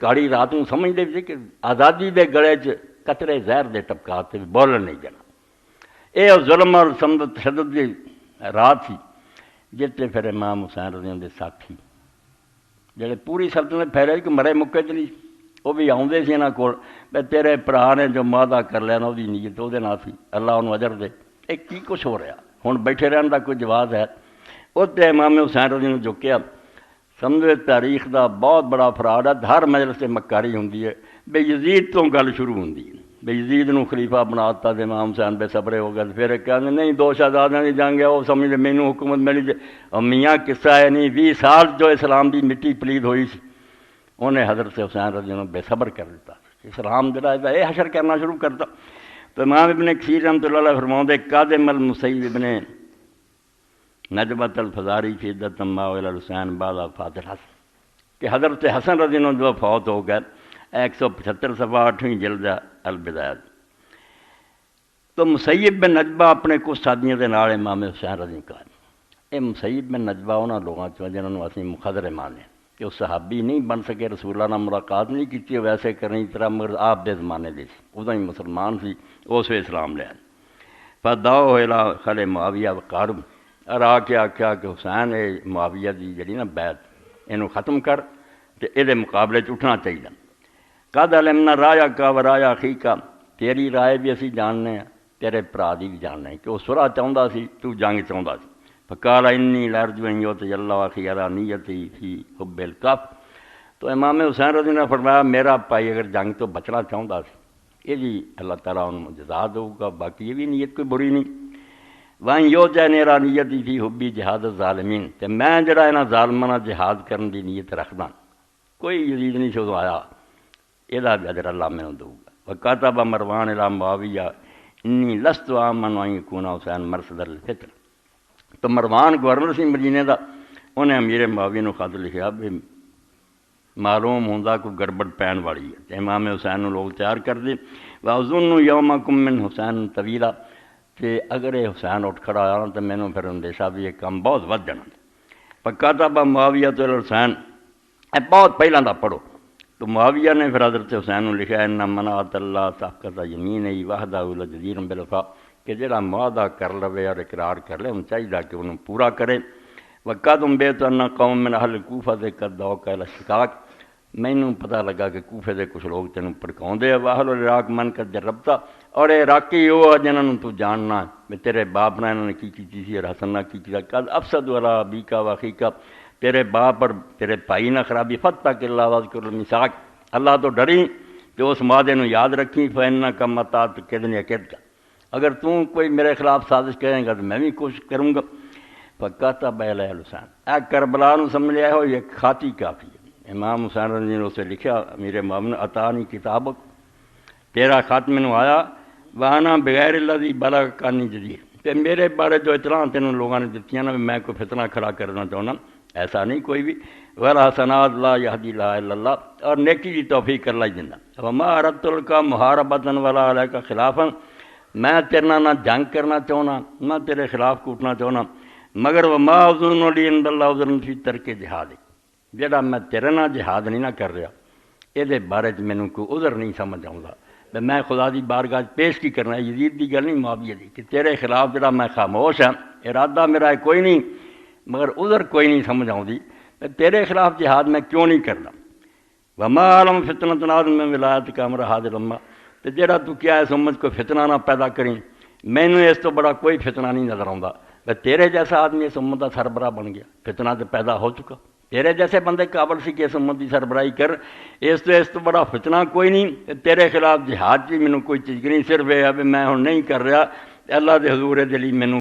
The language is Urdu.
کاڑی رات کو سمجھتے بھی کہ آزادی دے گلے قطرے زہر دے ٹپکات سے بولن نہیں جانا. یہ ظلم اور سمت تشدد کی رات سی جتنے پھر امام حسین رضی اللہ دے ساتھی جڑے پوری سلطنت پھیلے کہ مرے مکے چ نہیں وہ بھی آتے سی یہاں کول تیرے بھرا نے جو معاہدہ کر لیا نا وہ نیت وہ سی اللہ انہوں اجر دے. یہ کی کچھ ہو رہا ہوں بیٹھے رہن کا کوئی جواز ہے. اتنے امام حسین رضی نے جو کیا سمجھے تاریخ دا بہت بڑا فراڈ ہے. ہر مجلس سے مکاری ہوندی ہے. بے یزید تو گل شروع ہوندی ہے بے یزید نو خلیفہ بناتا تے امام حسین بے صبرے ہو گئے. پھر کہتے نہیں دو شہزادیاں دی جنگ ہے وہ سمجھ مینوں حکومت ملی. میاں قصہ ہے نہیں 20 سال جو اسلام دی مٹی پلید ہوئی سی انہیں حضرت حسین رضی اللہ عنہ بے صبر کر دیتا. اسلام جڑا ہے یہ حشر کرنا شروع کرتا. تو امام ابن کثیر رحمۃ اللہ علیہ فرماؤندے قادم المسیب ابن نجبۃ الفزاری فی عدۃ ما الی الحسین بعد وفات الحسن کہ حضرت حسن رضی اللہ عنہ جو فوت ہو گئے 175 صفحہ 8ویں جلد البدایہ. تو مسیب بن نجبہ اپنے کچھ ساتھیوں کے نال امام حسین رضی کا یہ مسیب بن نجبہ انہوں لوگوں چ جنہوں اسی مخدر مانے کہ وہ صحابی نہیں بن سکے رسول اللہ نال ملاقات نہیں کی ویسے کرنی طرح مگر آپ دے زمانے دے سی ادو ہی مسلمان سی اس وی اسلام لیا. فدعو الی خل معاویہ وقارب اور آ کے آخیا کہ حسین یہ معاویہ دی جڑی نا بیعت یہ ختم کر تے یہ مقابلے اٹھنا چاہیے. قد علمنا رایا کا و رایا اخی کا تیری رائے بھی اسی جاننے ہیں تیرے بھرا دی بھی جاننے ہیں کہ وہ سرا چاہتا سی تو جنگ چاہتا سی. فقال انی لارجو ان یؤتی اللہ اخی علی نیتی فی حب الکف. تو امام حسین رضی اللہ عنہ نے فرمایا میرا بھائی اگر جنگ تو بچنا چاہتا سی یہ جی اللہ تعالیٰ انہوں جزا دے گا باقی یہ بھی نیت کوئی بری نہیں. وہاں یو جائے نیرا نیت تھی حبی جہاد الظالمین تے میں جڑا یہاں ظالمانہ جہاد کرن دی نیت رکھدا کوئی یزید نہیں سے آیا یہ بھی اجر اللہ میں دوں گا. وکاتب مروان الی معاویہ انی لست آمن ان یکون حسین مرصد الفتن. تو مروان گورنر سی مدینے دا انہیں امیر معاویہ نو خط لکھیا بھی معلوم ہوندا کوئی گڑبڑ پین والی ہے. امام حسین نو لوگ تیار کر دے. واظن یومکم من حسین طویلا کہ اگر یہ حسین اٹھ کھڑا آیا تو مینوں پھر اندیشہ بھی یہ کام بہت ود جانا. فکاتب معاویہ تو حسین اے بہت پہلاں دا پڑھو. تو معاویہ نے پھر حضرت حسین نے لکھا ان منعت اللہ صفقۃ یمینہ وحدہ لجدیر بالوفاء کہ جڑا معاہدہ کر لوے اور اقرار کر لے انہوں چاہیے کہ انہوں پورا کرے. وقتم بیت ان قوم من اہل کوفہ دے قدو کا الاشقاق مینوں پتہ لگا کہ کوفے دے کچھ لوگ تینوں بھڑکاؤندے واہل العراق من کا جربتا اور عراقی وہ جنہوں تو جاننا میں تیرے باپ نے انہوں نے کی چیزی سی اور حسن نہ کی چیزا قد افسد والا ابی کا واقعی کا تیرے باپ اور تیرے بھائی نہ خرابی فتح کہ اللہ واذکر المساق اللہ تو ڈری تو اس معاہدے نو یاد رکھی فإنک کا متات کدن عقید کا اگر تم کوئی میرے خلاف سازش کریں گا تو میں بھی کوشش کروں گا. فکاتب الی حسین اے کربلا نو سمجھ لیا ہو یہ خاطی کافی ہے. امام حسین رضی نے اسے لکھا میرے مومن عطانی کتابک تیرا خط میں آیا وانا بغیر الذی بلغ کانی جدیر کہ میرے بارے جو اطلاع تینوں لوگوں نے دیتی نا میں کوئی فتنہ کھڑا کرنا چاہنا ایسا نہیں کوئی بھی. ولا حسنات لا یہدی لا الا اللہ اور نیکی کی توفیق اللہ ہی دینا. وما اردت کا محاربۃ ولا علیک خلافا میں تیرنا نہ جنگ کرنا چاہنا نہ تیرے خلاف کوٹنا چاہنا مگر وما اظن لی عند اللہ عذر فی ترک جہاد جڑا میں تیرے نہ جہاد نہیں نہ کر رہا یہ بارے مینوں کوئی عذر نہیں سمجھ آؤں میں خدا دی بارگاہ پیش کی کرنا یزید دی گل نہیں معاویہ دی کہ تیرے خلاف جڑا میں خاموش ہاں ارادہ میرا کوئی نہیں مگر عذر کوئی نہیں سمجھ آؤں تیرے خلاف جہاد میں کیوں نہیں کرنا. وما عالم فتنۃ ناظم میں ولایت کا امر حاضر لما تو جڑا تو کیا ہے سمجھ کو فتنہ نہ پیدا کریں مینوں اس تو بڑا کوئی فتنہ نہیں نظر آتا. تیرے جیسا آدمی اس امت کا سربراہ بن گیا فتنہ تو پیدا ہو چکا. تیرے جیسے بندے قابل سی کہ اس امت کی سربراہی کر اس تو بڑا فتنہ کوئی نہیں. تیرے خلاف جہاد کی مینوں کوئی چیز نہیں صرف یہ ہے میں ہن نہیں کر رہا اللہ دے حضور دے لیے مینوں